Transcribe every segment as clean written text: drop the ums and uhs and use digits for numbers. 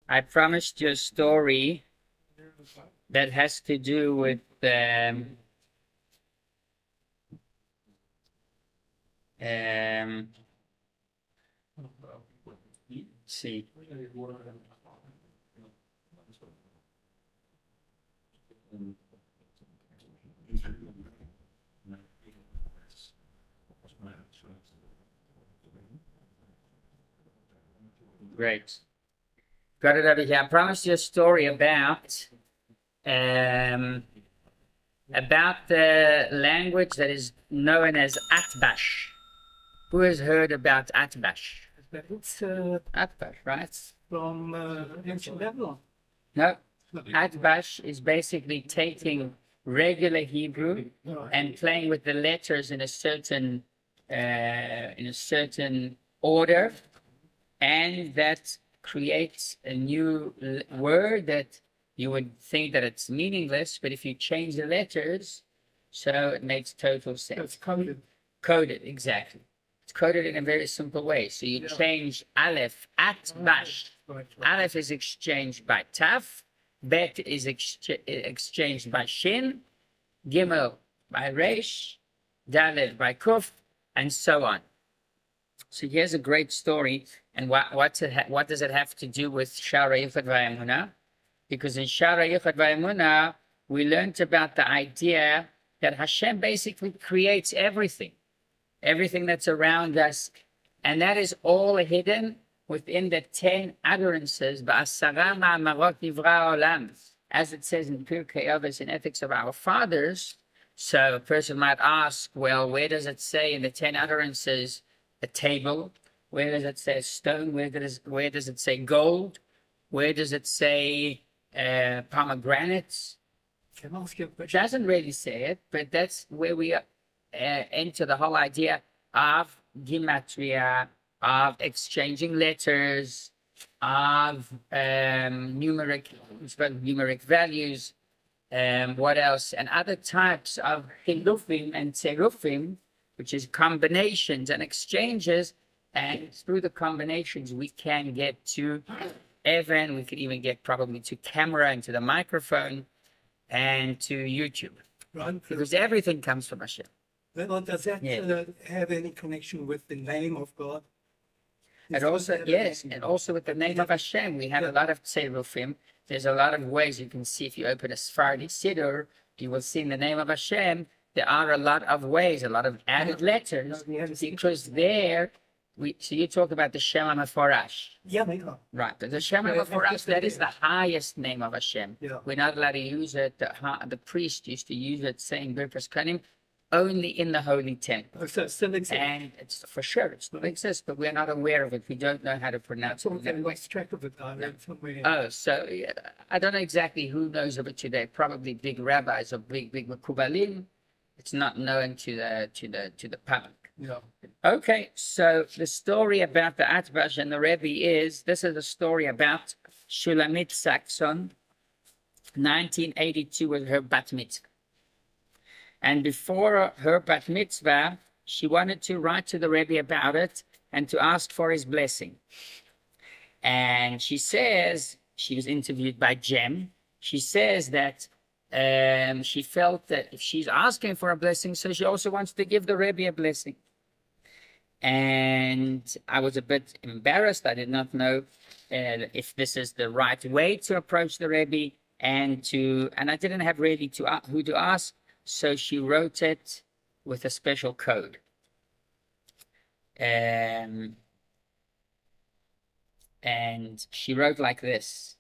I promised you a story that has to do with let's see. Great. Got it over here. I promised you a story about the language that is known as Atbash. Who has heard about Atbash? It's Atbash, right? from ancient Babylon. No. Atbash is basically taking regular Hebrew and playing with the letters in a certain order, and that creates a new word that you would think that it's meaningless, but if you change the letters, so it makes total sense. It's coded. Coded, exactly. It's coded in a very simple way. So you change Aleph, Atbash. Right. Aleph is exchanged by Taf, Bet is exchanged by Shin, Gimel by Resh, Dalet by Kuf, and so on. So here's a great story. And what does it have to do with Sha'ar HaYichud veHaEmunah? Because in Sha'ar HaYichud veHaEmunah, we learned about the idea that Hashem basically creates everything that's around us. And that is all hidden within the 10 utterances, Ba'asara ma'amarot nivra olam, as it says in Pirkei Avos, in Ethics of Our Fathers. So a person might ask, well, where does it say in the 10 utterances a table? Where does it say a stone? Where does it say gold? Where does it say pomegranates? Can I ask you a It question? doesn't really say it, but that's where we enter the whole idea of gematria, of exchanging letters, of numeric values, what else? And other types of hilufim and tzerufim, which is combinations and exchanges. And through the combinations, we can get to Evan, we could even get probably to camera and to the microphone and to YouTube. Right. Because everything comes from Hashem. Well, does that have any connection with the name of God? And also, yes, and also with the name of Hashem, we have a lot of tzerufim. There's a lot of ways you can see. If you open a Sephardi Siddur, you will see in the name of Hashem, there are a lot of ways, a lot of added letters, because there, so you talk about the Shema Meforash. Yeah, they are. Right, but the Shema Meforash, that is the highest name of Hashem. Yeah. We're not allowed to use it. The priest used to use it, saying Birkas Kohanim, only in the holy temple. Oh, so it still exists. And it's for sure, it still exists, but we're not aware of it. We don't know how to pronounce So it. we lost track of it. I read somewhere. Oh, so yeah, I don't know exactly who knows of it today. Probably big rabbis or big Mekubalim. It's not known to the public. Yeah. Okay, so the story about the Atbash and the Rebbe is, this is a story about Shulamit Saxon, 1982 was her bat mitzvah. And before her bat mitzvah, she wanted to write to the Rebbe about it and to ask for his blessing. And she says, she was interviewed by Jem, she says that she felt that if she's asking for a blessing, so she also wants to give the Rebbe a blessing. And I was a bit embarrassed. I did not know if this is the right way to approach the Rebbe, and I didn't have really who to ask. So she wrote it with a special code. And she wrote like this.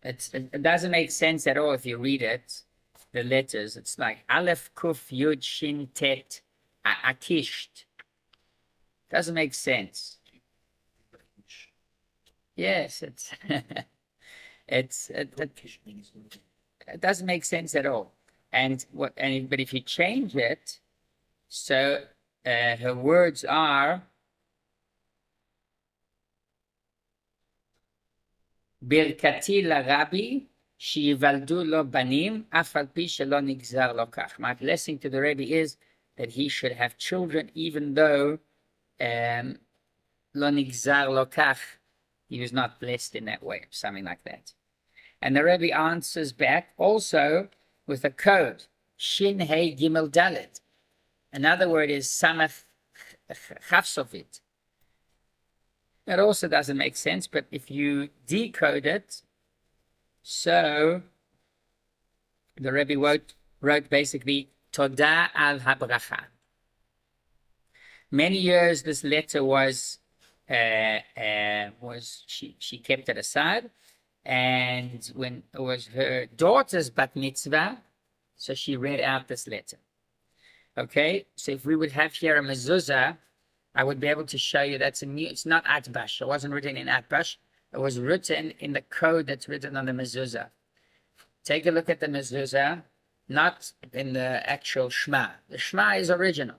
It doesn't make sense at all if you read it, the letters. It's like Aleph, Kuf, Yud, Shin, Tet, Akisht. Doesn't make sense. Yes, it doesn't make sense at all. But if you change it, so her words are Birkati LaRabbi שיוולדו לו בנים, אף על פי שלא נגזר לו כך. My blessing to the Rebbe is that he should have children, even though lo nigzar lo kach. He was not blessed in that way, something like that. And the Rabbi answers back also with a code, Shin Hey Gimel Dalet. Another word is Samach Chafsofit. That also doesn't make sense, but if you decode it, so the Rabbi wrote basically, Toda al habracha. Many years this letter she kept it aside, and when it was her daughter's bat mitzvah, so she read out this letter. Okay, so if we would have here a mezuzah, I would be able to show you that's a new, it's not Atbash, it wasn't written in Atbash, it was written in the code that's written on the mezuzah. Take a look at the mezuzah, not in the actual Shema. The Shema is original.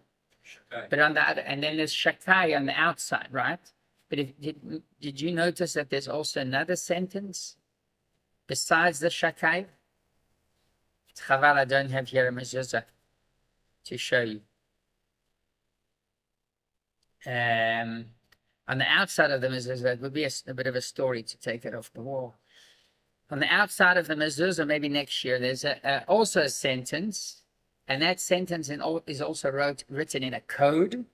Okay. But on the other, and then there's Shakai on the outside, right? But did you notice that there's also another sentence besides the Shakai? Chaval, I don't have here a mezuzah to show you. On the outside of the mezuzah, it would be a bit of a story to take it off the wall. On the outside of the mezuzah, maybe next year, there's also a sentence, and that sentence is also written in a code,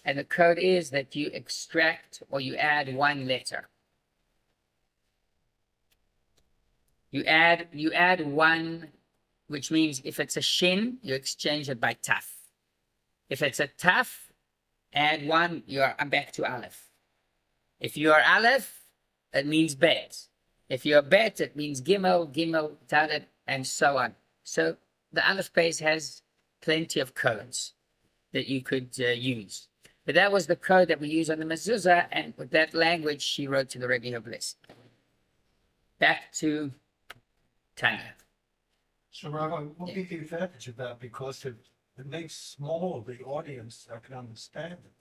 and the code is that you extract or you add one letter. You add one, which means if it's a shin, you exchange it by taf. If it's a taf, add one, I'm back to aleph. If you are aleph, it means bet. If you're bet, it means gimel, dalet, and so on. So the aleph base has plenty of codes that you could use. But that was the code that we use on the mezuzah, and with that language, she wrote to the Rebbe of Bliss. Back to Tanya. So, Rabbi, what would be the advantage of that? Because it makes small the audience that can understand it.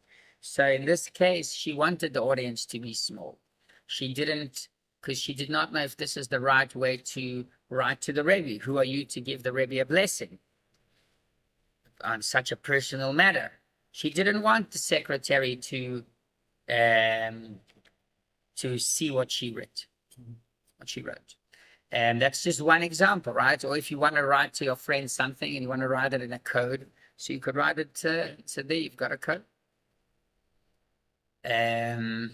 So in this case, she wanted the audience to be small. She didn't, because she did not know if this is the right way to write to the Rebbe. Who are you to give the Rebbe a blessing on such a personal matter? She didn't want the secretary to see what she wrote. And that's just one example, right? Or if you want to write to your friend something and you want to write it in a code, so you could write it so there you've got a code. There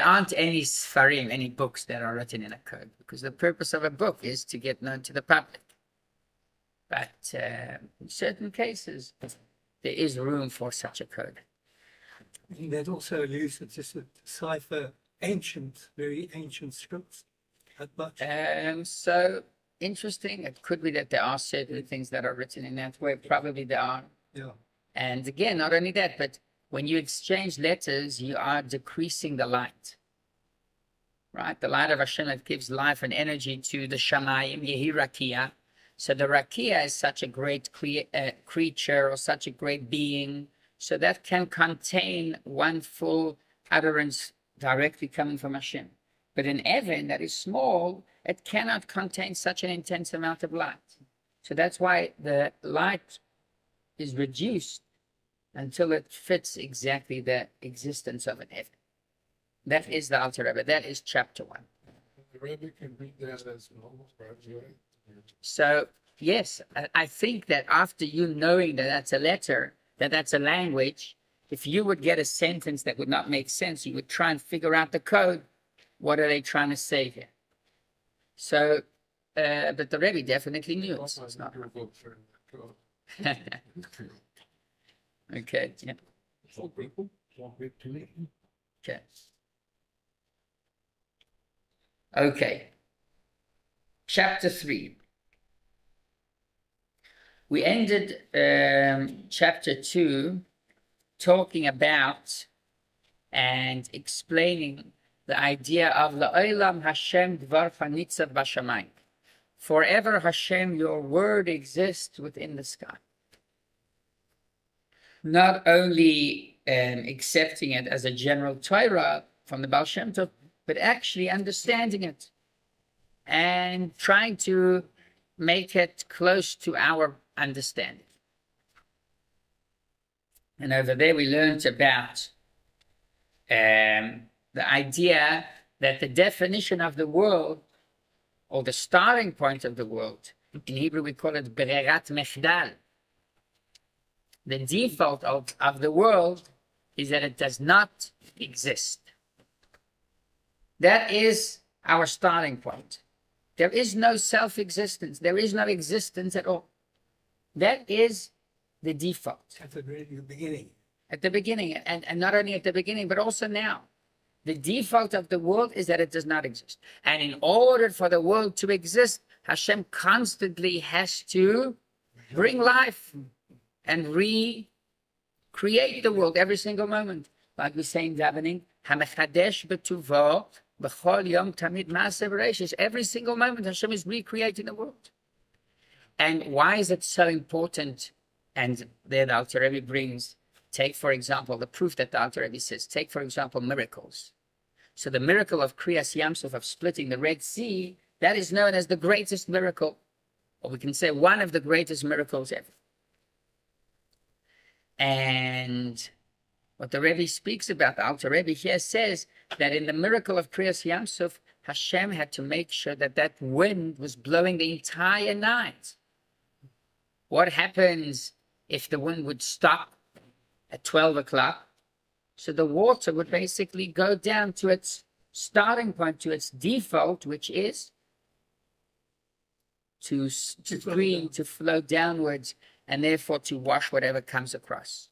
aren't any Sfarim, any books that are written in a code, because the purpose of a book is to get known to the public. But in certain cases, there is room for such a code. And that also alludes to just to decipher very ancient scripts. So interesting. It could be that there are certain things that are written in that way. Probably there are. Yeah. And again, not only that, but when you exchange letters, you are decreasing the light. Right? The light of Hashem that gives life and energy to the Shamayim, Yehi Rakia. So the Rakia is such a great creature or such a great being. So that can contain one full utterance directly coming from Hashem. But an Evan that is small, it cannot contain such an intense amount of light. So that's why the light is reduced until it fits exactly the existence of an Evan. That is the Alter Rebbe. That is chapter 1. The Rebbe can read that as normal, right? So, yes, I think that after you knowing that that's a letter, that that's a language, if you would get a sentence that would not make sense, you would try and figure out the code. What are they trying to say here? So, but the Rebbe definitely knew. It's not. Okay. Yeah. Okay. Okay. Chapter 3. We ended chapter 2 talking about and explaining the idea of La'olam Hashem Dvar Chanitzav Bashamayim. Forever Hashem, your word exists within the sky. Not only accepting it as a general Torah from the Baal Shem Tov, but actually understanding it and trying to make it close to our understanding. And over there we learned about the idea that the definition of the world, or the starting point of the world, in Hebrew we call it Bererat Mechdal. The default of the world is that it does not exist. That is our starting point. There is no self-existence. There is no existence at all. That is the default. At the very beginning. At the beginning, and not only at the beginning, but also now. The default of the world is that it does not exist. And in order for the world to exist, Hashem constantly has to bring life and recreate the world every single moment. Like we say in davening, HaMechadesh b'tuvo b'chol yom tamid ma'aseh b'reishis. Every single moment Hashem is recreating the world. And why is it so important? And there the Alter Rebbe brings, take for example, the proof that the Alter Rebbe says, take for example miracles. So the miracle of Kriyas Yamsuf, of splitting the Red Sea, that is known as the greatest miracle, or we can say one of the greatest miracles ever. And what the Rebbe speaks about, the Alter Rebbe here says that in the miracle of Kriyas Yamsuf, Hashem had to make sure that that wind was blowing the entire night. What happens if the wind would stop at 12 o'clock? So the water would basically go down to its starting point, to its default, which is to stream, to flow downwards, and therefore to wash whatever comes across.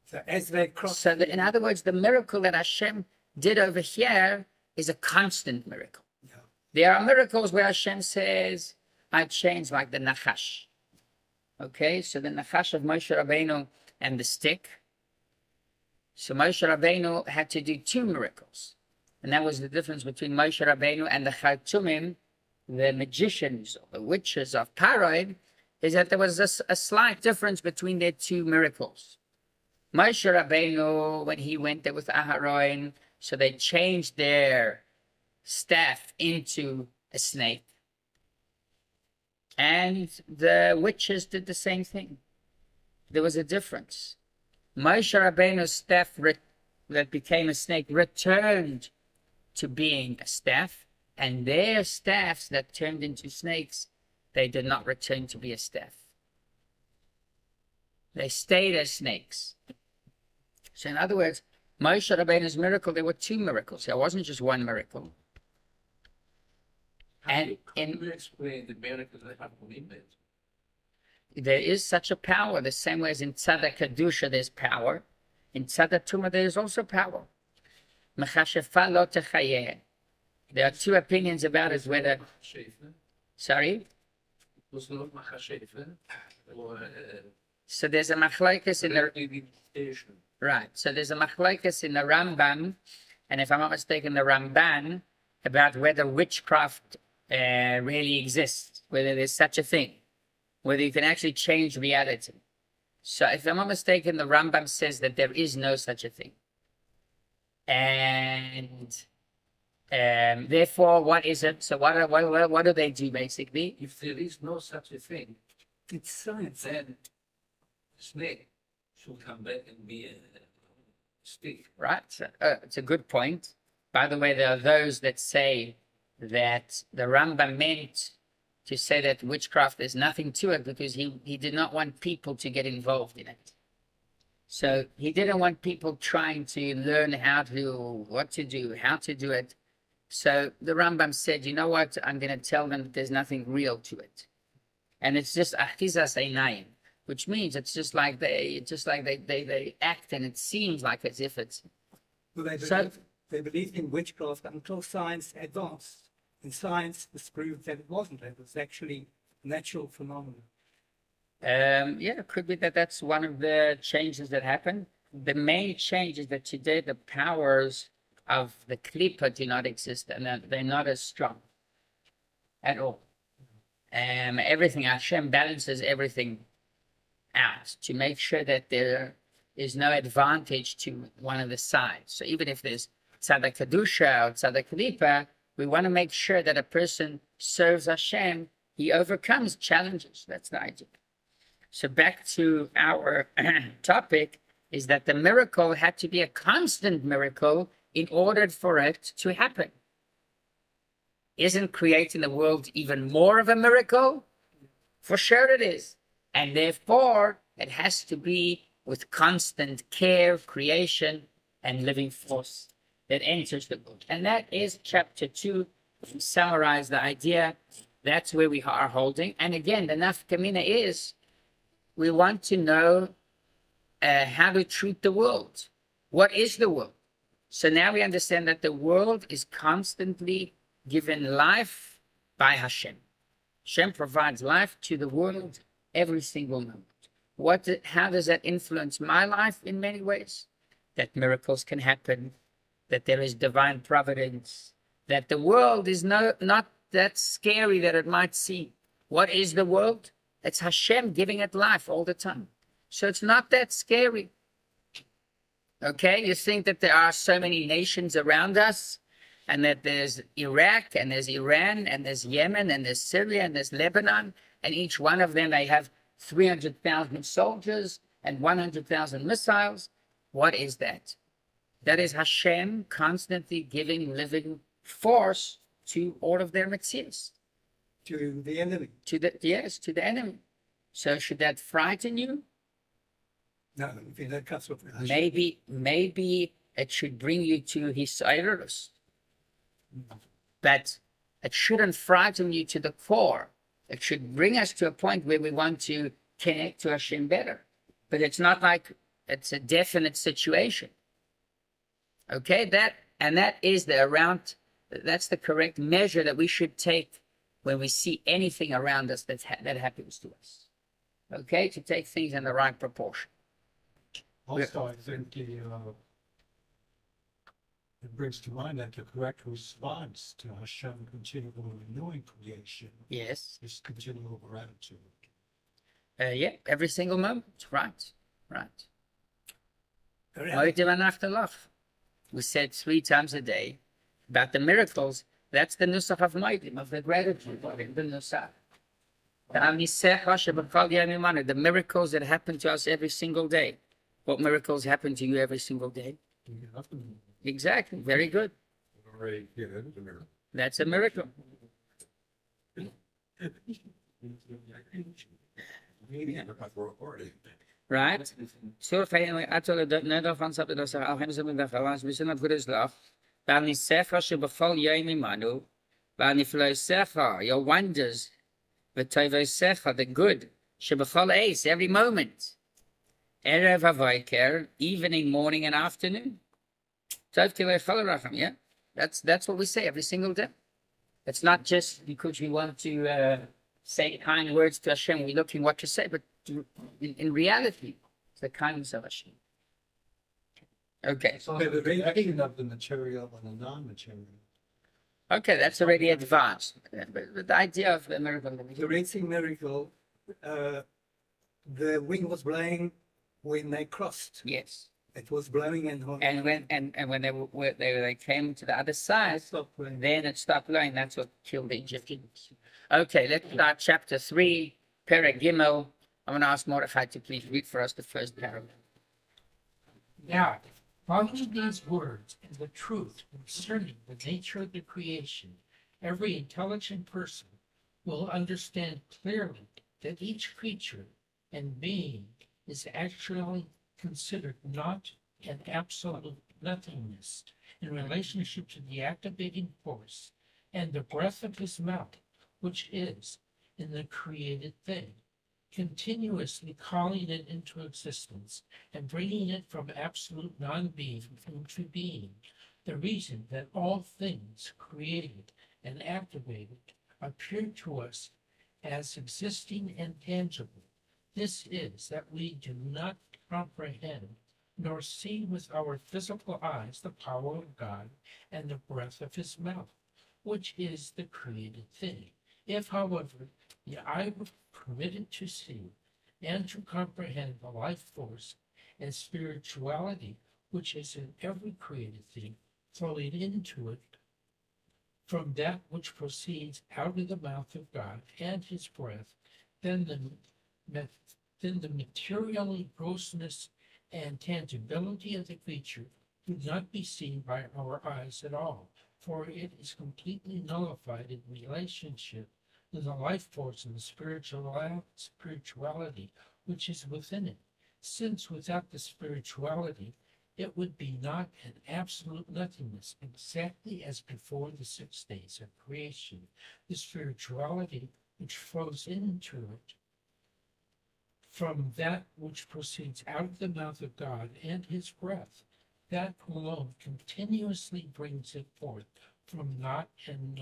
So as they cross. So in other words, the miracle that Hashem did over here is a constant miracle. Yeah. There are miracles where Hashem says, I changed, like the Nachash. Okay, so the Nachash of Moshe Rabbeinu and the stick. So Moshe Rabbeinu had to do two miracles. And that was the difference between Moshe Rabbeinu and the Chartumim, the magicians, or the witches of Parod, is that there was a slight difference between their two miracles. Moshe Rabbeinu, when he went there with Aharon, so they changed their staff into a snake. And the witches did the same thing. There was a difference. Moshe Rabbeinu's staff that became a snake returned to being a staff, and their staffs that turned into snakes, they did not return to be a staff. They stayed as snakes. So in other words, Moshe Rabbeinu's miracle, there were two miracles. There wasn't just one miracle. And How do you explain the miracle that happened in it? there is such a power, the same way as in Tzaddik Kedusha there's power. In Tzaddik Tumah there is also power. Mechashefa lo techayeh. There are two opinions about it, whether... Sorry? It was not Machashefa, or So there's a machlokes in the... Right, so there's a machlokes in the Rambam, and if I'm not mistaken, the Ramban, about whether witchcraft really exists, whether there's such a thing, whether you can actually change reality. So if I'm not mistaken, the Rambam says that there is no such a thing. And therefore, what is it? So what do they do, basically? if there is no such a thing, It's science. then snake should come back and be a stick. Right? So, it's a good point. By the way, there are those that say that the Rambam meant to say that witchcraft, there's nothing to it because he did not want people to get involved in it. So he didn't want people trying to learn what to do, how to do it. So the Rambam said, you know what, I'm going to tell them that there's nothing real to it. And it's just achizas einayim, which means it's just like they act, and it seems like as if it's... So So- they believed in witchcraft until science advanced. In science, it's proved that it wasn't. It was actually a natural phenomenon. Yeah, it could be that that's one of the changes that happened. The main change is that today the powers of the Klippa do not exist, and that they're not as strong at all. Everything, Hashem balances everything out to make sure that there is no advantage to one of the sides. So even if there's Tzaddik Kedusha or Tzaddik Klippa, we want to make sure that a person serves Hashem, he overcomes challenges. That's the idea. So back to our topic is that the miracle had to be a constant miracle in order for it to happen. Isn't creating the world even more of a miracle? For sure it is. And therefore, it has to be with constant care, creation, and living force that enters the world. And that is chapter 2. To summarize the idea, that's where we are holding. And again, the nafkamina is, we want to know how to treat the world. What is the world? So now we understand that the world is constantly given life by Hashem. Hashem provides life to the world every single moment. How does that influence my life? In many ways. That miracles can happen, that there is divine providence, that the world is not that scary that it might seem. What is the world? It's Hashem giving it life all the time. So it's not that scary. Okay, you think that there are so many nations around us, and that there's Iraq, and there's Iran, and there's Yemen, and there's Syria, and there's Lebanon, and each one of them, they have 300,000 soldiers and 100,000 missiles. What is that? That is Hashem constantly giving living force to all of their mitzvahs. To the enemy. To the enemy. So should that frighten you? No, I think that comes with Hashem. Maybe it should bring you to his errors. But it shouldn't frighten you to the core. It should bring us to a point where we want to connect to Hashem better. But it's not like it's a definite situation. Okay, that is that's the correct measure that we should take when we see anything around us that happens to us. Okay, to take things in the right proportion. Also, I think it brings to mind that the correct response to Hashem continually renewing creation is continual gratitude. Yeah, every single moment. Right. We said 3 times a day about the miracles. That's the nusach of Moedim, of the gratitude, the nusach. The miracles that happen to us every single day. What miracles happen to you every single day? Exactly. Very good. That's a miracle. Right? Your wonders, the good, every moment. Erev Havoker, evening, morning, and afternoon. Yeah, that's what we say every single day. It's not just because we want to say kind words to Hashem. We're looking what to say, but in reality, it's the kindness of Hashem. Okay. So the reaction of the material and the non-material. Okay, that's already advanced. But the idea of the miracle. The racing miracle, the wind was blowing when they crossed. Yes. It was blowing and when they came to the other side, then it stopped blowing. That's what killed the Egyptians. Okay, let's start chapter 3, Perek Gimel. I'm going to ask Mordechai to please read for us the first paragraph. Now, following these words and the truth concerning the nature of the creation, every intelligent person will understand clearly that each creature and being is actually considered not an absolute nothingness in relationship to the activating force and the breath of his mouth, which is in the created thing, continuously calling it into existence and bringing it from absolute non-being into being, the reason that all things created and activated appear to us as existing and tangible. This is that we do not comprehend nor see with our physical eyes the power of God and the breath of his mouth, which is the created thing. If, however, the eye were permitted to see and to comprehend the life force and spirituality which is in every created thing, flowing into it from that which proceeds out of the mouth of God and his breath, then the material grossness and tangibility of the creature would not be seen by our eyes at all, for it is completely nullified in relationship to the life force and the spirituality which is within it, since without the spirituality it would be not an absolute nothingness, exactly as before the 6 days of creation. The spirituality which flows into it from that which proceeds out of the mouth of God and his breath, that alone continuously brings it forth from naught and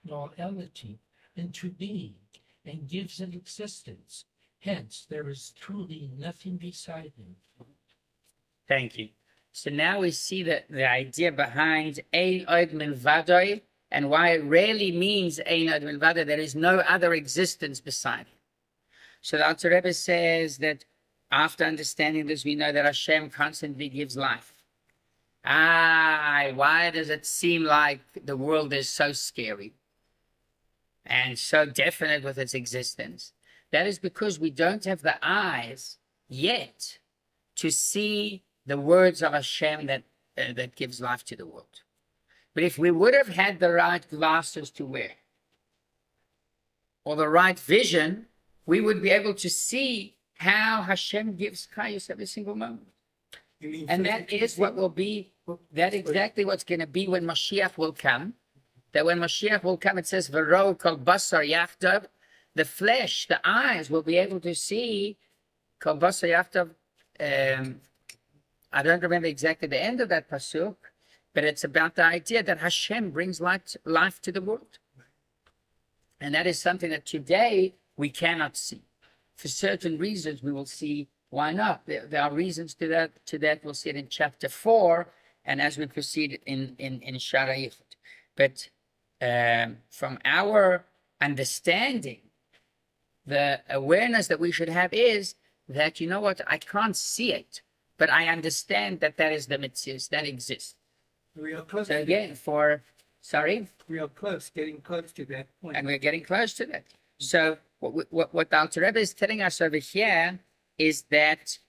nullity into being, and gives it existence. Hence, there is truly nothing beside him. Thank you. So now we see the idea behind Ein Od Milvadoi, and why it really means Ein Od Milvadoi. There is no other existence beside him. So the Alter Rebbe says that after understanding this, we know that Hashem constantly gives life. Why does it seem like the world is so scary and so definite with its existence? That is because we don't have the eyes yet to see the words of Hashem that gives life to the world. But if we would have had the right glasses to wear, or the right vision, we would be able to see how Hashem gives chayus every single moment. And that is what will be, that exactly what's going to be when Mashiach will come. That when Mashiach will come, it says, V'ro kol basar yachdav, the flesh, the eyes will be able to see kol basar yachdav. I don't remember exactly the end of that pasuk, but it's about the idea that Hashem brings life to the world. And that is something that today we cannot see. For certain reasons, we will see why not. There are reasons to that. We'll see it in chapter 4, and as we proceed in Sha'ar HaYichud. But from our understanding, the awareness that we should have is that, you know what, I can't see it, but I understand that that is the mitzvah that exists. We are close. So again, we are close, getting close to that point. And we're getting close to that. So what the Alter Rebbe is telling us over here is that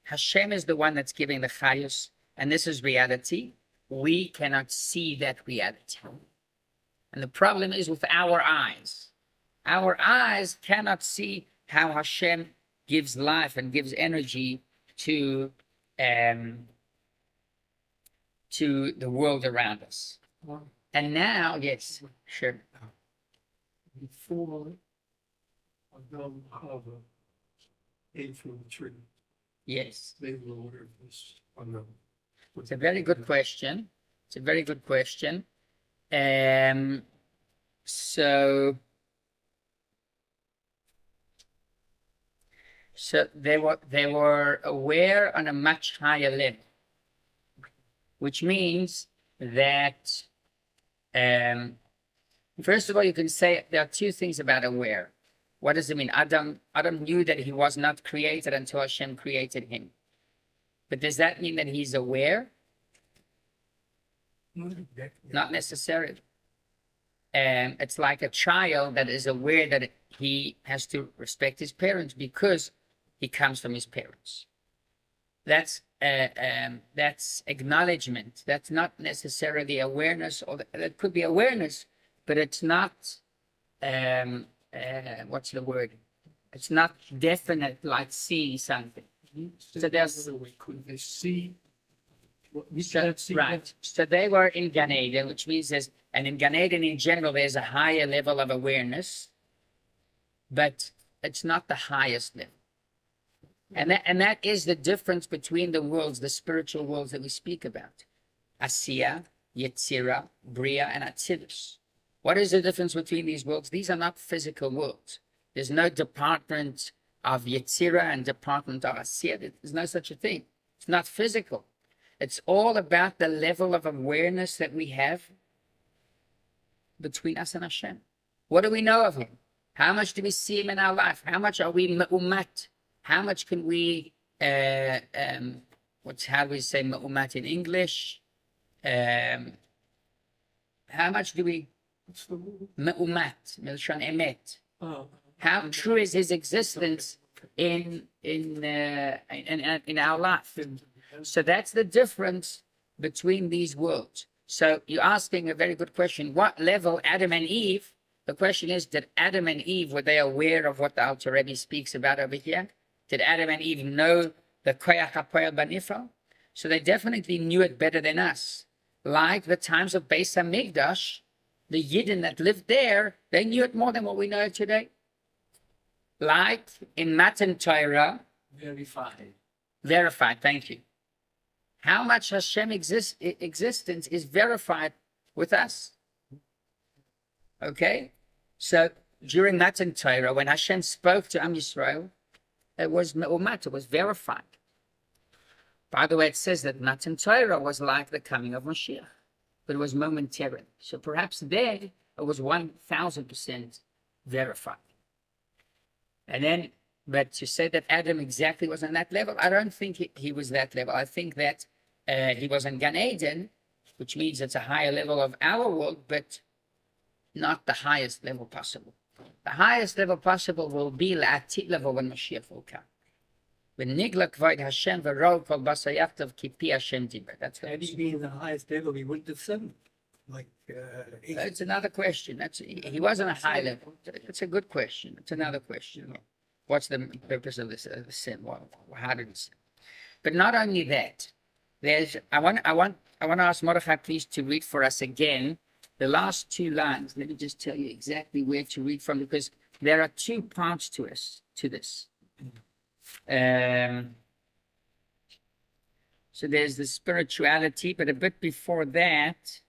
Hashem is the one that's giving the chayus, and this is reality. We cannot see that reality. And the problem is with our eyes. Our eyes cannot see how Hashem gives life and gives energy to the world around us. And now, yes, sure. Before Adam Chava ate from the tree, yes, they were aware of this unknown. It's a very good question. It's a very good question. So they were aware on a much higher level, which means that first of all, you can say there are two things about aware. What does it mean? Adam knew that he was not created until Hashem created him. But does that mean that he's aware? Not necessarily. It's like a child that is aware that he has to respect his parents because he comes from his parents. That's acknowledgement. That's not necessarily awareness, or that could be awareness, but it's not. What's the word? It's not definite, like seeing something. So there's. Could they see? Right. So they were in Gan Eden, which means and in Gan Eden in general, there's a higher level of awareness, but it's not the highest level. And that is the difference between the worlds, the spiritual worlds that we speak about. Asiya, Yetzira, Bria, and Atzilus. What is the difference between these worlds? These are not physical worlds. There's no department of Yetzira and department of Asiya. There's no such a thing. It's not physical. It's all about the level of awareness that we have between us and Hashem. What do we know of Him? How much do we see Him in our life? How much are we me'umat? How much can we, how do we say me'umat in English? How much do we, me'umat, milshan emet. How true is His existence in our life? So that's the difference between these worlds. So you're asking a very good question. What level Adam and Eve? The question is, did Adam and Eve, were they aware of what the Alter Rebbe speaks about over here? Did Adam and Eve know the Koyach HaPoel Banifal? So they definitely knew it better than us. Like the times of Beis HaMikdash, the Yidden that lived there, they knew it more than what we know today. Like in Matan Torah, verified, thank you. How much Hashem existence is verified with us? Okay? So during Matan Torah, when Hashem spoke to Am Yisrael, it was verified. By the way, it says that Matan Torah was like the coming of Mashiach, but it was momentary. So perhaps there it was 1000% verified. And then, but to say that Adam exactly was on that level, I don't think he was that level. I think that he was in Gan Eden, which means it's a higher level of our world, but not the highest level possible. The highest level possible will be La'atit level when Mashiach will come. When Nigla Kvoid Hashem v'Ro Kol Basar Yachtav Kipi Hashem Diber. That's what Had he been the highest level, he wouldn't have sinned. That's another question. He wasn't a high level. It's a good question. It's another question. What's the purpose of this sin? How did he sin? But not only that, I want to ask Mordechai please to read for us again the last two lines. Let me just tell you exactly where to read from, because there are two parts to this. So there's the spirituality, but a bit before that,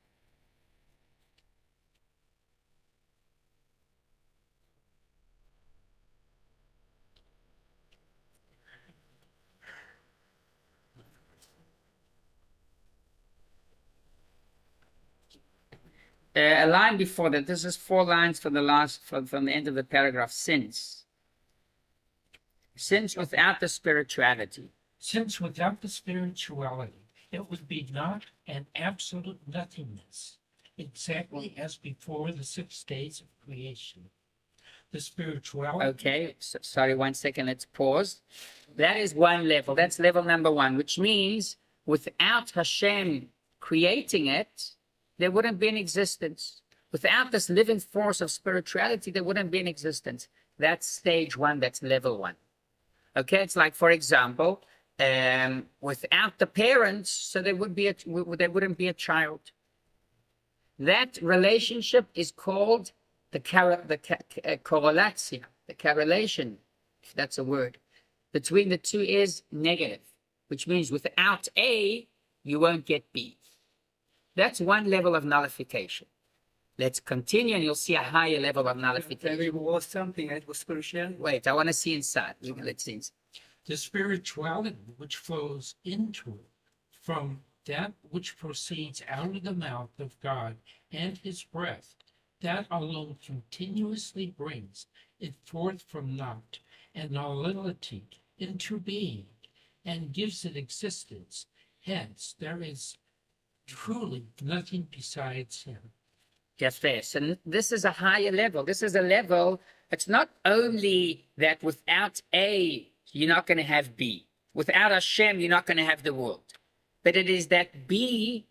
a line before that. This is 4 lines from the end of the paragraph. Sins without the spirituality. Since without the spirituality, it would be not an absolute nothingness, exactly as before the 6 days of creation. The spirituality. Okay, sorry, 1 second, let's pause. That is one level. That's level number 1, which means without Hashem creating it, there wouldn't be an existence. Without this living force of spirituality, there wouldn't be an existence. That's stage 1, that's level 1. Okay, it's like, for example, without the parents, so there wouldn't be a child. That relationship is called the correlation, the correlation, if that's a word, between the two is negative, which means without A, you won't get B. That's one level of nullification. Let's continue and you'll see a higher level of nullification. There was something that was spirituality. Wait, I want to see inside. Let's see inside. The spirituality which flows into it from that which proceeds out of the mouth of God and his breath, that alone continuously brings it forth from naught and nullity into being and gives it existence. Hence, there is truly nothing besides him. Yes, yes. And this is a higher level. This is a level, it's not only that without A, you're not going to have B. Without Hashem, you're not going to have the world. But it is that B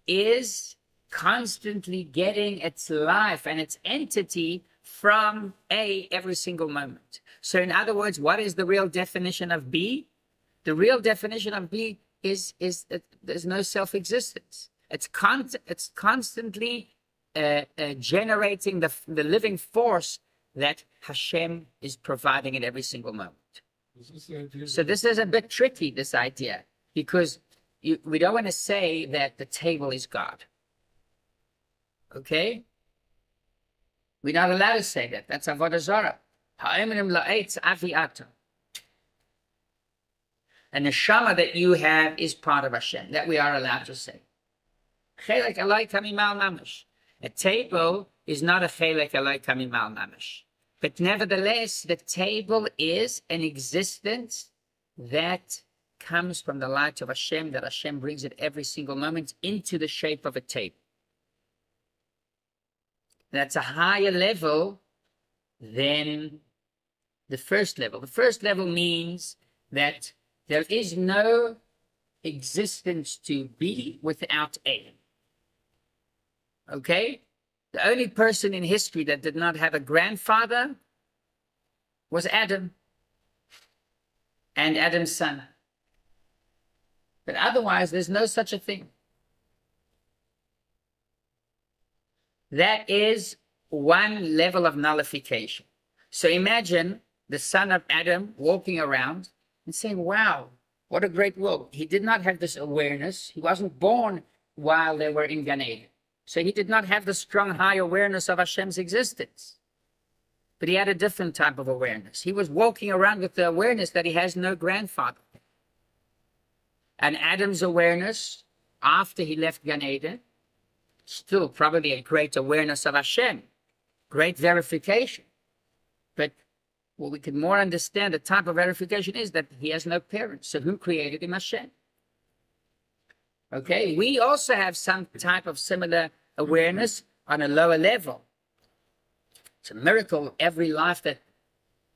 is constantly getting its life and its entity from A every single moment. So in other words, what is the real definition of B? The real definition of B is that there's no self-existence. It's constantly generating the living force that Hashem is providing at every single moment. So this is a bit tricky, this idea, because we don't want to say that the table is God. Okay? We're not allowed to say that. That's Avodah Zarah. HaEmunah avi'ata. And the neshama that you have is part of Hashem. That we are allowed to say. Chelek alai kamimal mamash. A table is not a chelek alai kamimal mamash. But nevertheless, the table is an existence that comes from the light of Hashem, that Hashem brings it every single moment into the shape of a table. That's a higher level than the first level. The first level means that there is no existence to be without A. Okay? The only person in history that did not have a grandfather was Adam and Adam's son. But otherwise, there's no such a thing. That is one level of nullification. So imagine the son of Adam walking around and saying, wow, what a great world. He did not have this awareness. He wasn't born while they were in Gan Eden. So he did not have the strong, high awareness of Hashem's existence. But he had a different type of awareness. He was walking around with the awareness that he has no grandfather. And Adam's awareness, after he left Gan Eden, still probably a great awareness of Hashem, great verification. But what we can more understand, the type of verification is that he has no parents. So who created him? Hashem. Okay, we also have some type of similar awareness on a lower level. It's a miracle. Every life that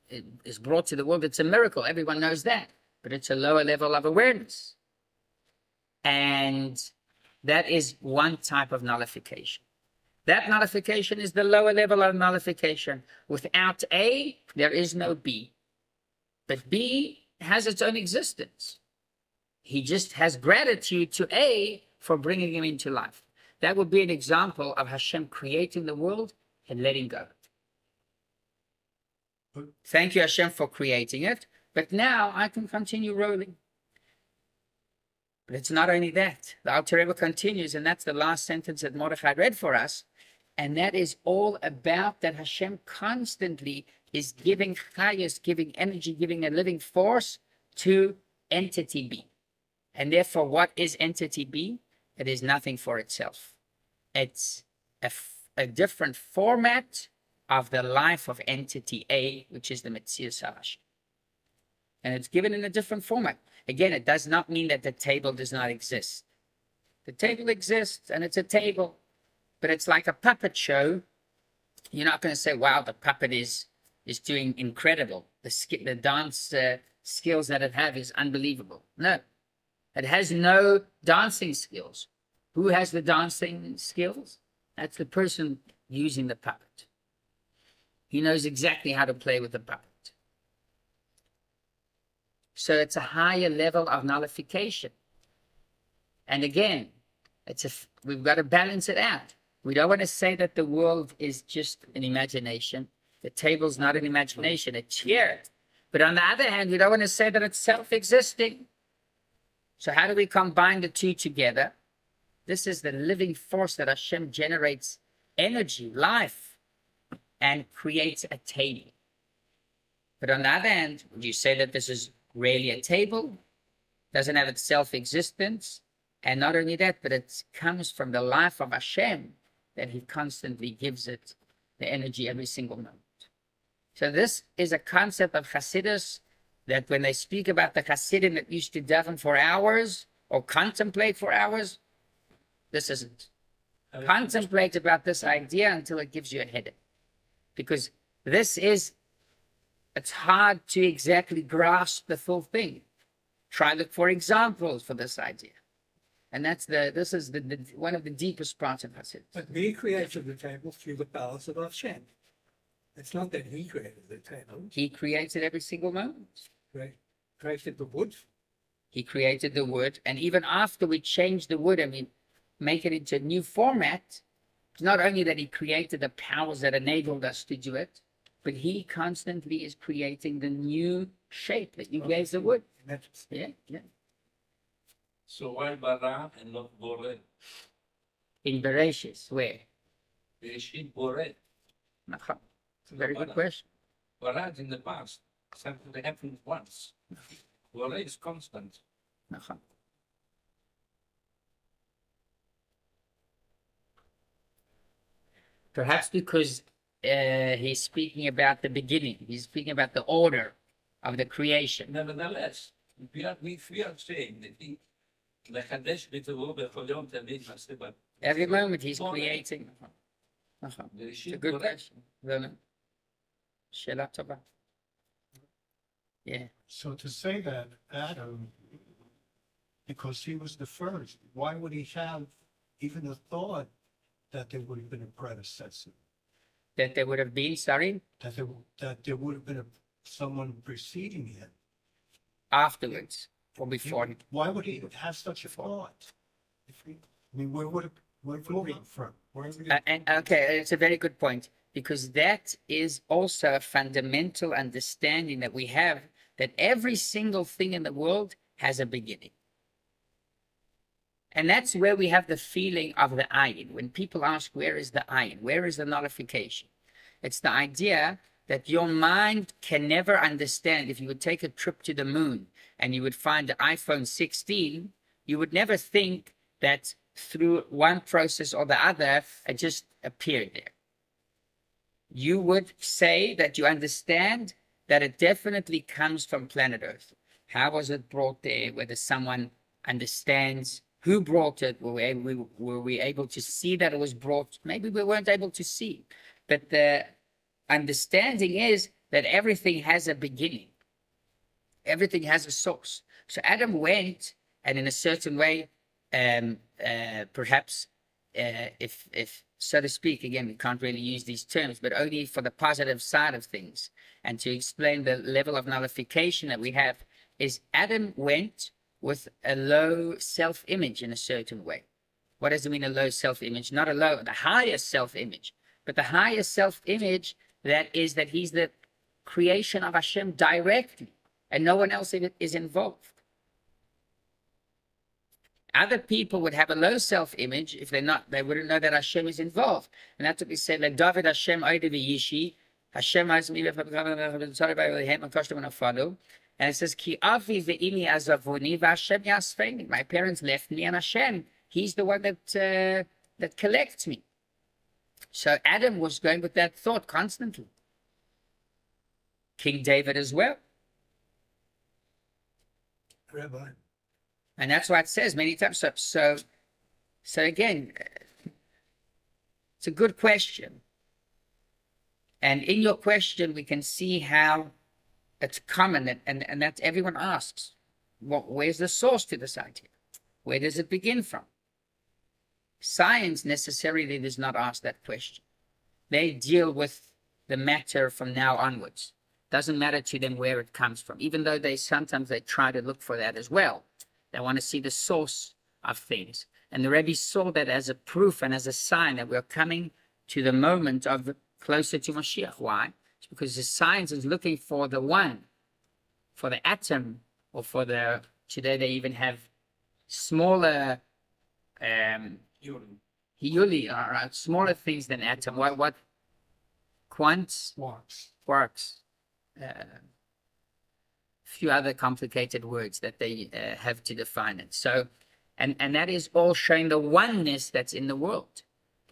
is brought to the world, it's a miracle. Everyone knows that. But it's a lower level of awareness. And that is one type of nullification. That nullification is the lower level of nullification. Without A, there is no B. But B has its own existence. He just has gratitude to A for bringing him into life. That would be an example of Hashem creating the world and letting go. Thank you, Hashem, for creating it. But now I can continue rolling. But it's not only that. The Alter Rebbe continues, and that's the last sentence that Mordechai read for us. And that is all about that Hashem constantly is giving chayas, giving energy, giving a living force to entity B. And therefore, what is entity B? It is nothing for itself. It's a different format of the life of entity A, which is the Metzius Hashem. And it's given in a different format. Again, it does not mean that the table does not exist. The table exists, and it's a table. But it's like a puppet show. You're not going to say, wow, the puppet is doing incredible. The dance skills that it has is unbelievable. No. It has no dancing skills. Who has the dancing skills? That's the person using the puppet. He knows exactly how to play with the puppet. So it's a higher level of nullification. And again, we've got to balance it out. We don't want to say that the world is just an imagination. The table's not an imagination, it's here. But on the other hand, we don't want to say that it's self-existing. So how do we combine the two together? This is the living force that Hashem generates energy, life, and creates a table. But on the other hand, would you say that this is really a table? Doesn't have its self-existence. And not only that, but it comes from the life of Hashem, that he constantly gives it the energy every single moment. So this is a concept of Hasidus, that when they speak about the Hasidim that used to daven for hours or contemplate for hours, this isn't. Contemplate about this idea until it gives you a headache. Because it's hard to exactly grasp the full thing. Try look for examples for this idea. And this is one of the deepest parts of Hasidus. But we created the table through the powers of Hashem. It's not that he created the table. He created every single moment. Created the wood. He created the wood. And even after we change the wood and we make it into a new format, it's not only that he created the powers that enabled us to do it, but he constantly is creating the new shape that you gave the wood. Yeah. So why bara and not bore? In Bereshis, where? Bereshit bore. It's a very good question. Bara is in the past. Something happened once. Bore is constant. Perhaps because he's speaking about the beginning. He's speaking about the order of the creation. Nevertheless, we are saying that every moment he's creating. It's a good question. She'ela tova. Yeah. So to say that Adam Because he was the first. Why would he have even a thought that there would have been a predecessor? That there would have been, sorry? That there would have been someone preceding him. Afterwards or before. Why would he have such a thought? I mean, where would it come from? Okay, it's a very good point, because that is also a fundamental understanding that we have, that every single thing in the world has a beginning. And that's where we have the feeling of the ayin. When people ask, where is the ayin? Where is the nullification? It's the idea that your mind can never understand. If you would take a trip to the moon and you would find the iPhone 16, you would never think that through one process or the other, it just appeared there. You would say that you understand that it definitely comes from planet Earth. How was it brought there? Whether someone understands who brought it, were we able to see that it was brought? Maybe we weren't able to see. But the understanding is that everything has a beginning. Everything has a source. So Adam went, and in a certain way, perhaps, if so to speak, again, we can't really use these terms, but only for the positive side of things, and to explain the level of nullification that we have, is Adam went with a low self-image in a certain way. What does it mean, a low self-image? Not a low, the highest self-image, but the highest self-image that is that he's the creation of Hashem directly, and no one else is involved. Other people would have a low self-image if they wouldn't know that Hashem is involved. And that's what we said, like David Hashem Oide V'yishi, Hashem has me, and it says, Ki avi ve'imi azavuni v'Hashem yasfeni. My parents left me, and Hashem, he's the one that collects me. So Adam was going with that thought constantly. King David as well. Rabbi. And that's why it says many times. So again, it's a good question. And in your question, we can see how it's common, and that everyone asks, where's the source to this idea? Where does it begin from? Science necessarily does not ask that question. They deal with the matter from now onwards. Doesn't matter to them where it comes from, even though sometimes they try to look for that as well. They want to see the source of things. And the Rabbi saw that as a proof and as a sign that we're coming to the moment of closer to Mashiach. Why? It's because the science is looking for the one, for the atom, or for today they even have smaller, hiyuli, all right, smaller things than atom. What? Quarks. Few other complicated words that they have to define it. So, and that is all showing the oneness that's in the world.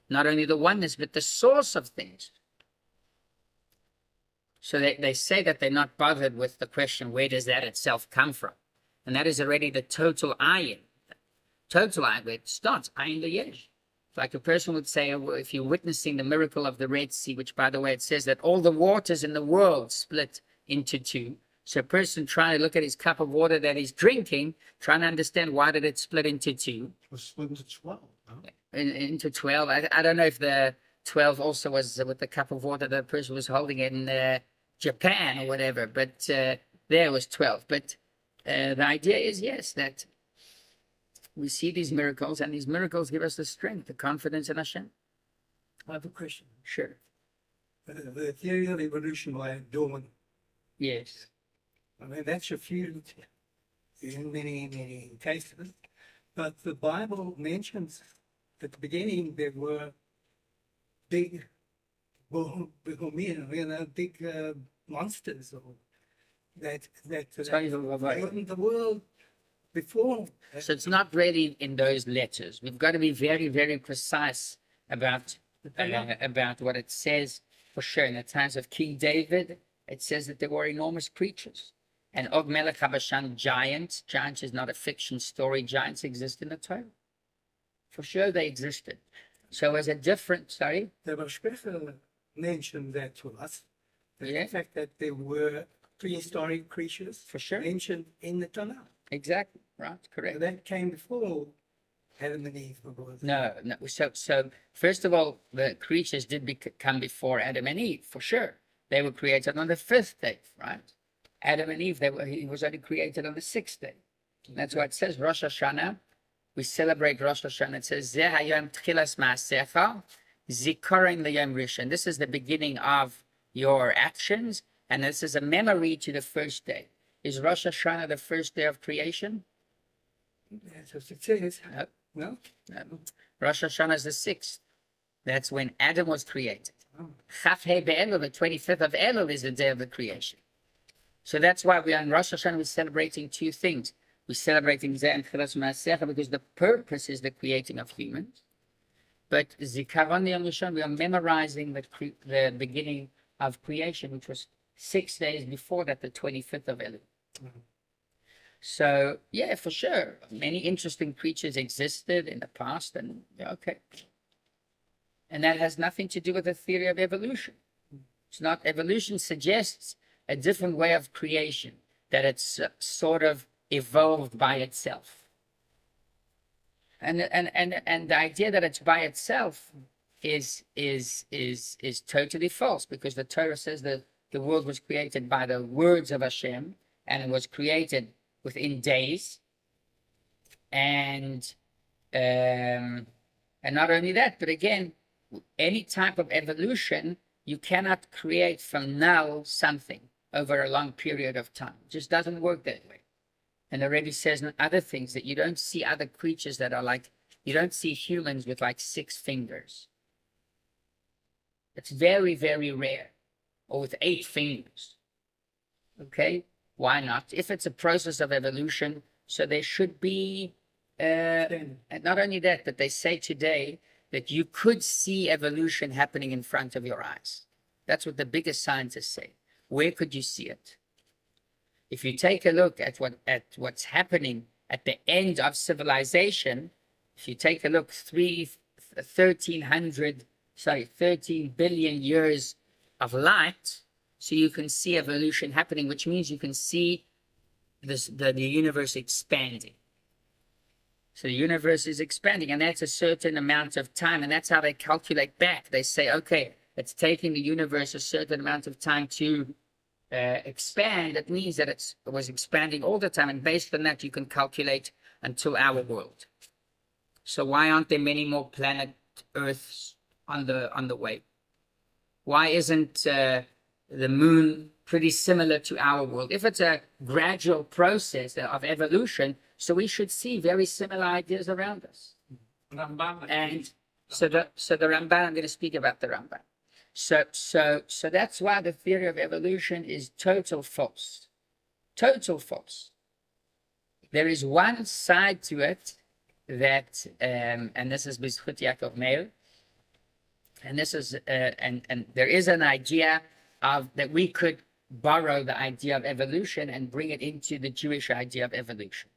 Not only the oneness, but the source of things. So they say that they're not bothered with the question, where does that itself come from? And that is already the total ayin. Total ayin, where it starts, ayin leyesh. Like a person would say, if you're witnessing the miracle of the Red Sea, which by the way, it says that all the waters in the world split into two. So a person trying to look at his cup of water that he's drinking, trying to understand why did it split into two. It was split into 12. Huh? Into 12. I don't know if the 12 also was with the cup of water that the person was holding in Japan or whatever, but there was 12. But the idea is, yes, that we see these miracles, and these miracles give us the strength, the confidence in Hashem. I have a question. Sure. The theory of evolution by Darwin. Yes. I mean, that's refuted in many cases. But the Bible mentions at the beginning there were big big monsters that in the world before. So it's not really in those letters. We've got to be very, very precise about what it says. For sure, in the times of King David, it says that there were enormous creatures. And Og Melech HaBashan, giants is not a fiction story. Giants exist in the Torah. For sure they existed. So as a different, sorry? The Rabbi mentioned that to us. Yeah. The fact that there were prehistoric creatures for sure mentioned in the Tanakh. Exactly. right? Correct. So that came before Adam and Eve were born. No. So first of all, the creatures did come before Adam and Eve, for sure. They were created on the 5th day, right? Adam and Eve, he was only created on the 6th day. And that's why it says Rosh Hashanah. We celebrate Rosh Hashanah. It says Zeh hayom tchilas ma'asecha, zikaron leyom rishon. This is the beginning of your actions, and this is a memory to the first day. Is Rosh Hashanah the first day of creation? That's what it says. No. No? Rosh Hashanah is the 6th. That's when Adam was created. Oh. Chaf Hei Be'elul, the 25th of Elul, is the day of the creation. So that's why we are in Rosh Hashanah, we're celebrating two things. We're celebrating Zeh and Tchilas Ma'asecha because the purpose is the creating of humans. But Zikaron Yom Rishon, we are memorizing the beginning of creation, which was 6 days before that, the 25th of Elul. So, yeah, for sure, many interesting creatures existed in the past, and okay. And that has nothing to do with the theory of evolution. It's not, evolution suggests a different way of creation, that it's sort of evolved by itself. And the idea that it's by itself is totally false, because the Torah says that the world was created by the words of Hashem, and it was created within days. And not only that, but again, any type of evolution, you cannot create from null something over a long period of time. It just doesn't work that way. And the Rabbi says in other things that you don't see other creatures that are like, you don't see humans with like 6 fingers. It's very, very rare. Or with 8 fingers. Okay? Why not? If it's a process of evolution, so there should be, and not only that, but they say today that you could see evolution happening in front of your eyes. That's what the biggest scientists say. Where could you see it? If you take a look at what's happening at the end of civilization, if you take a look 13 billion years of light, so you can see evolution happening, which means you can see the universe expanding. So the universe is expanding, and that's a certain amount of time, and that's how they calculate back. They say, okay, it's taking the universe a certain amount of time to expand. That means that it was expanding all the time, and based on that, you can calculate until our world. So why aren't there many more planet Earths on the way? Why isn't the moon pretty similar to our world? If it's a gradual process of evolution, so we should see very similar ideas around us. And so the Ramban, I'm going to speak about the Ramban. So that's why the theory of evolution is total false. Total false. There is one side to it that, and this is B'zchut Yaakov Meir, and this is, and there is an idea of that we could borrow the idea of evolution and bring it into the Jewish idea of evolution.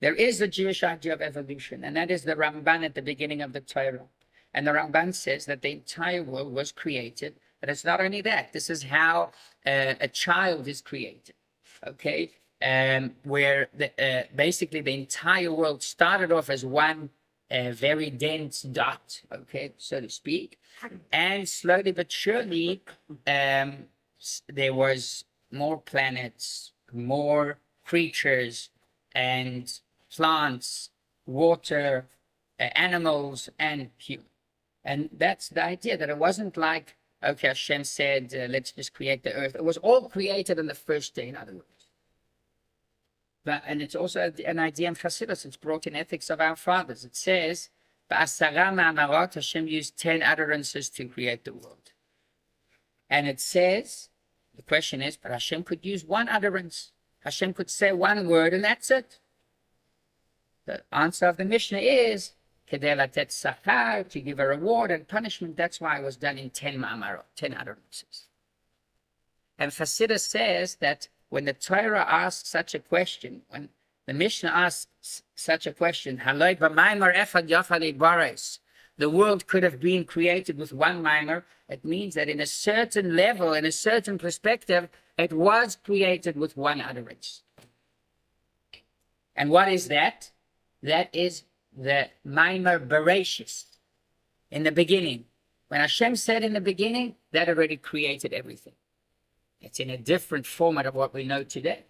There is a Jewish idea of evolution, and that is the Ramban at the beginning of the Torah. And the Ramban says that the entire world was created, but it's not only that. This is how a child is created, okay? Where basically the entire world started off as one very dense dot, okay, so to speak. And slowly but surely, there was more planets, more creatures, and plants, water, animals, and humans. And that's the idea, that it wasn't like, okay, Hashem said, let's just create the earth. It was all created on the first day, in other words. And it's also an idea in Chassidus. It's brought in Ethics of Our Fathers. It says, Ba'asara ma'amarot, Hashem used 10 utterances to create the world. And it says, the question is, but Hashem could use one utterance. Hashem could say one word, and that's it. The answer of the Mishnah is, Kedei latet sachar, to give a reward and punishment. That's why it was done in 10 ma'amarot, 10 utterances. And Chassidus says that when the Torah asks such a question, when the Mishnah asks such a question, Haloi b'maimar echad yachal bares, the world could have been created with one mimer. It means that in a certain level, in a certain perspective, it was created with one utterance. And what is that? That is the Maimer Bereshis. In the beginning. When Hashem said in the beginning, that already created everything. It's in a different format of what we know today.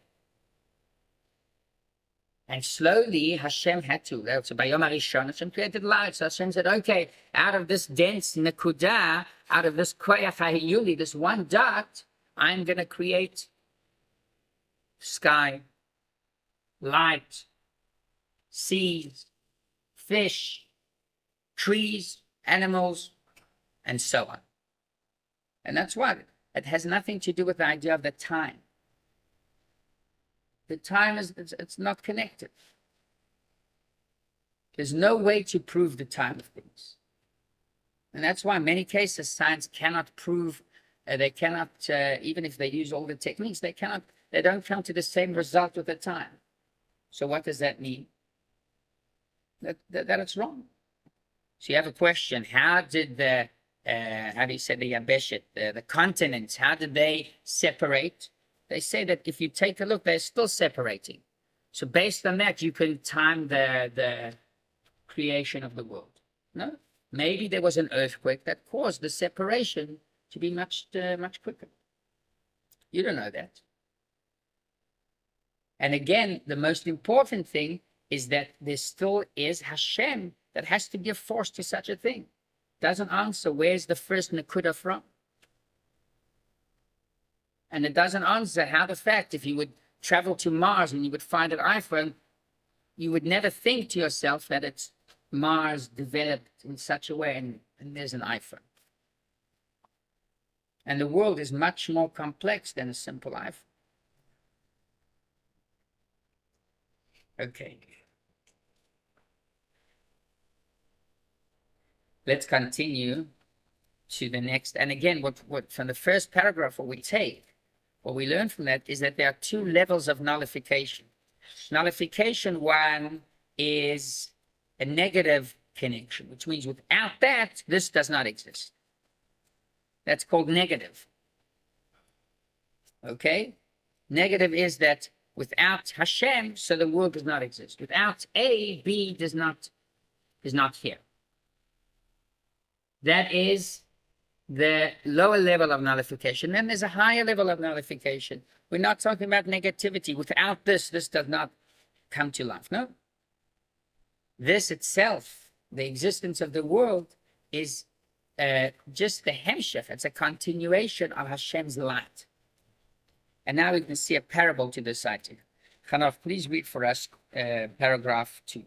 And slowly Hashem had to. So by Yom HaRishon, Hashem created light. So Hashem said, okay, out of this dense nekudah, out of this koyach ha'hiyuli, this one dot, I'm going to create sky, light, seas, fish, trees, animals, and so on. And that's what. It has nothing to do with the idea of the time. The time it's not connected. There's no way to prove the time of things. And that's why in many cases science cannot prove, they cannot, even if they use all the techniques, they don't come to the same result with the time. So what does that mean? That it's wrong. So you have a question, how did the, how do you say, the Yabeshet, the continents, how did they separate? They say that if you take a look, they're still separating. So based on that, you can time the creation of the world. No? Maybe there was an earthquake that caused the separation to be much quicker. You don't know that. And again, the most important thing is that there still is Hashem that has to give force to such a thing. Doesn't answer where's the first Nakuda from. And it doesn't answer how the fact if you would travel to Mars and you would find an iPhone, you would never think to yourself that it's Mars developed in such a way and there's an iPhone. And the world is much more complex than a simple iPhone. Okay. Let's continue to the next. And again, what from the first paragraph, what we learn from that is that there are two levels of nullification. Nullification one is a negative connection, which means without that, this does not exist. That's called negative. Okay? Negative is that without Hashem, so the world does not exist. Without A, B is not here. That is the lower level of nullification. Then there's a higher level of nullification. We're not talking about negativity. Without this does not come to life. No? This itself, the existence of the world, is just the hemshech. It's a continuation of Hashem's light. And now we can see a parable to this idea. Chanoch, please read for us paragraph 2.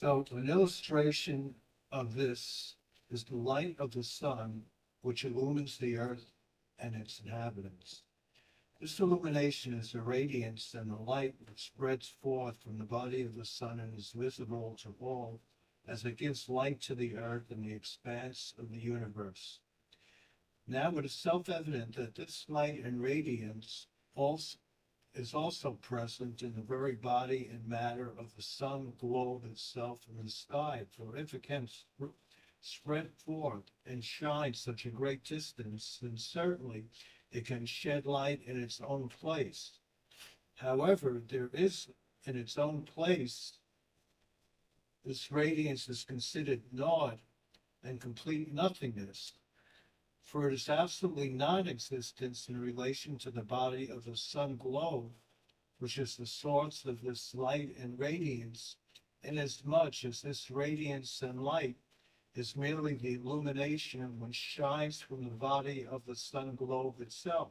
So an illustration of this is the light of the sun, which illumines the earth and its inhabitants. This illumination is the radiance and the light that spreads forth from the body of the sun and is visible to all as it gives light to the earth and the expanse of the universe. Now it is self-evident that this light and radiance is also present in the very body and matter of the sun globe itself in the sky. For if it can spread forth and shine such a great distance, then certainly it can shed light in its own place. However, there is in its own place, this radiance is considered naught and complete nothingness. For it is absolutely non-existence in relation to the body of the sun globe, which is the source of this light and radiance, inasmuch as this radiance and light is merely the illumination which shines from the body of the sun globe itself.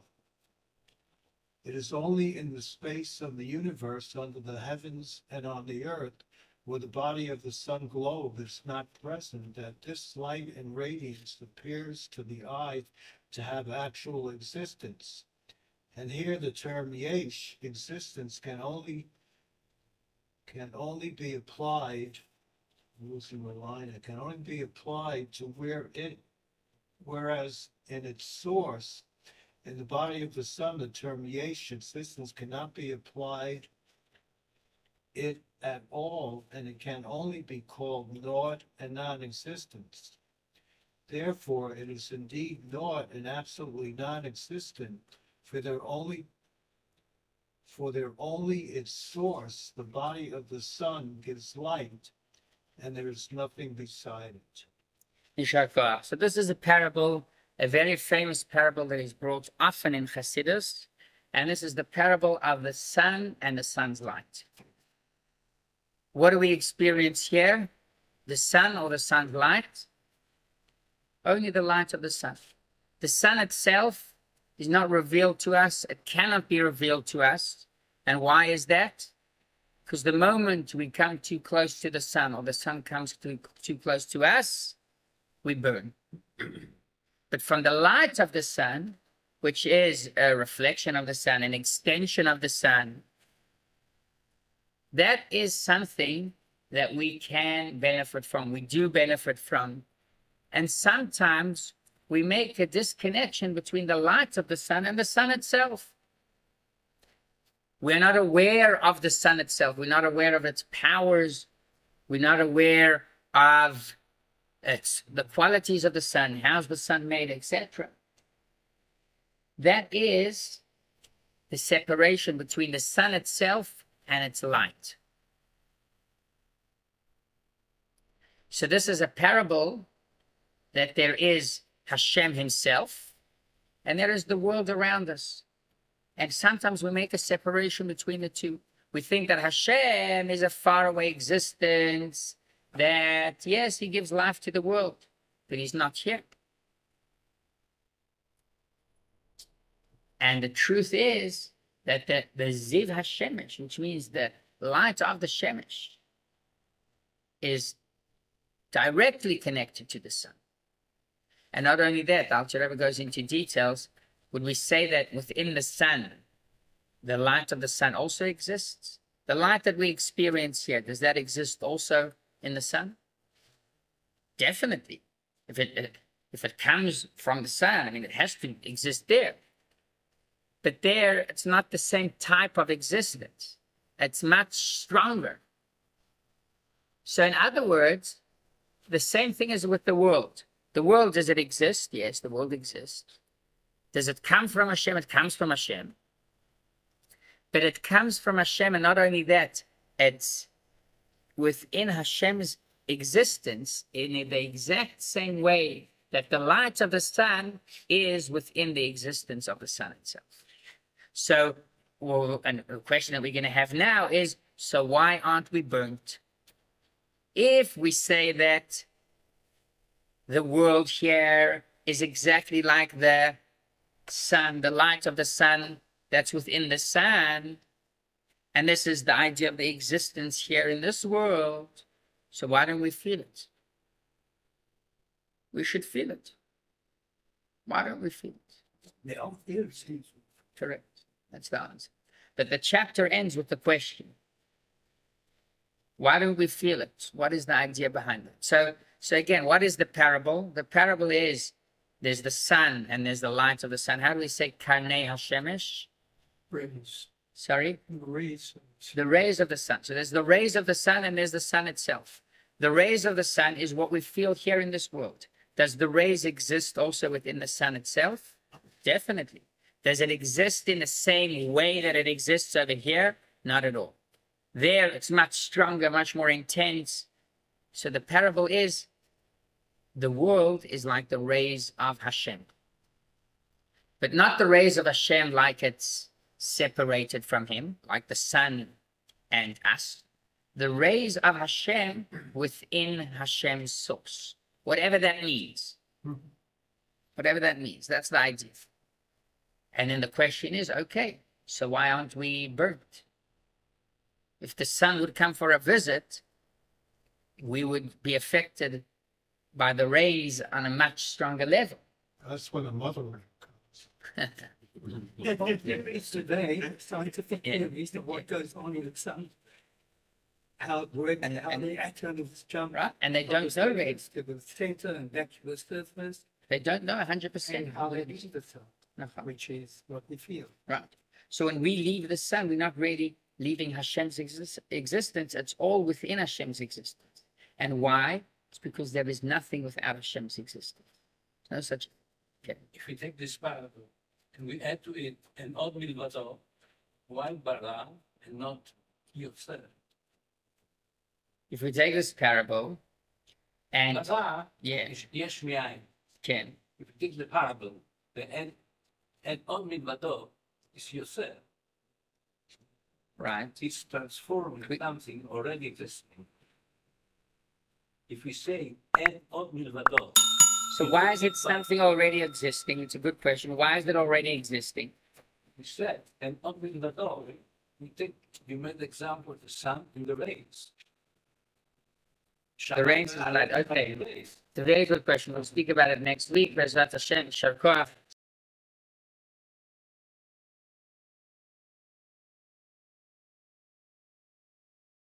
It is only in the space of the universe under the heavens and on the earth, where the body of the sun globe is not present, that this light and radiance appears to the eye to have actual existence. And here the term yesh, existence, can only be applied, losing the line, it can only be applied to whereas in its source, in the body of the sun, the term yesh, existence, cannot be applied it at all, and it can only be called naught and non-existence. Therefore, it is indeed naught and absolutely non-existent, for there For they're only its source. The body of the sun gives light, and there is nothing beside it. Yishar Koach. So this is a parable, a very famous parable that is brought often in Hasidus, and this is the parable of the sun and the sun's light. What do we experience here? The sun or the sun's light? Only the light of the sun. The sun itself is not revealed to us. It cannot be revealed to us. And why is that? Because the moment we come too close to the sun, or the sun comes too close to us, we burn. But from the light of the sun, which is a reflection of the sun, an extension of the sun, that is something that we can benefit from, we do benefit from. And sometimes we make a disconnection between the light of the sun and the sun itself. We're not aware of the sun itself. We're not aware of its powers. We're not aware of the qualities of the sun, how's the sun made, etc. That is the separation between the sun itself and its light. So this is a parable that there is Hashem himself, and there is the world around us. And sometimes we make a separation between the two. We think that Hashem is a faraway existence, that, yes, he gives life to the world, but he's not here. And the truth is that the Ziv HaShemesh, which means the light of the Shemesh, is directly connected to the sun. And not only that, the Alter Rebbe goes into details. Would we say that within the sun, the light of the sun also exists? The light that we experience here, does that exist also in the sun? Definitely. If it comes from the sun, I mean, it has to exist there. But there, it's not the same type of existence. It's much stronger. So in other words, the same thing is with the world. The world, does it exist? Yes, the world exists. Does it come from Hashem? It comes from Hashem. But it comes from Hashem, and not only that, it's within Hashem's existence in the exact same way that the light of the sun is within the existence of the sun itself. So, and the question that we're going to have now is, so why aren't we burnt? If we say that the world here is exactly like the sun, the light of the sun that's within the sun, and this is the idea of the existence here in this world, so why don't we feel it? We should feel it. Why don't we feel it? They all feel it. Correct. That's the answer. But the chapter ends with the question. Why don't we feel it? What is the idea behind it? So again, what is the parable? The parable is there's the sun and there's the light of the sun. How do we say Karnei HaShemesh? Rays. Sorry? Rays. The rays of the sun. So there's the rays of the sun and there's the sun itself. The rays of the sun is what we feel here in this world. Does the rays exist also within the sun itself? Definitely. Does it exist in the same way that it exists over here? Not at all. There, it's much stronger, much more intense. So the parable is, the world is like the rays of Hashem. But not the rays of Hashem like it's separated from him, like the sun and us. The rays of Hashem within Hashem's source. Whatever that means. Whatever that means. That's the idea. And then the question is, okay, so why aren't we burnt? If the sun would come for a visit, we would be affected by the rays on a much stronger level. That's when the mother comes. Theories today, scientific theories of what goes on in the sun, how it works, and how the atoms jump. Right? And they don't know rays. To the center and back to the surface. They don't know And 100%. how they leave the sun, which is what we feel. Right. So when we leave the sun, we're not really leaving Hashem's existence. It's all within Hashem's existence. And why? It's because there is nothing without Hashem's existence. No such. Okay. If we take this parable and we add to it an odd mitzvah, Why bara and not yourself? If we take this parable and Bara yeah, is yesh mi'ayin. Ken, If you take the parable, the and on milvado is yourself. right? It's transforming something already existing. If we say and on milvado, So why is it something already existing? It's a good question. Why is it already existing? we said and on milvado, we made the example of the sun and the rays. The rains are like, okay. It's a very good question. We'll speak about it next week. Bezrat Hashem, Shar Koach.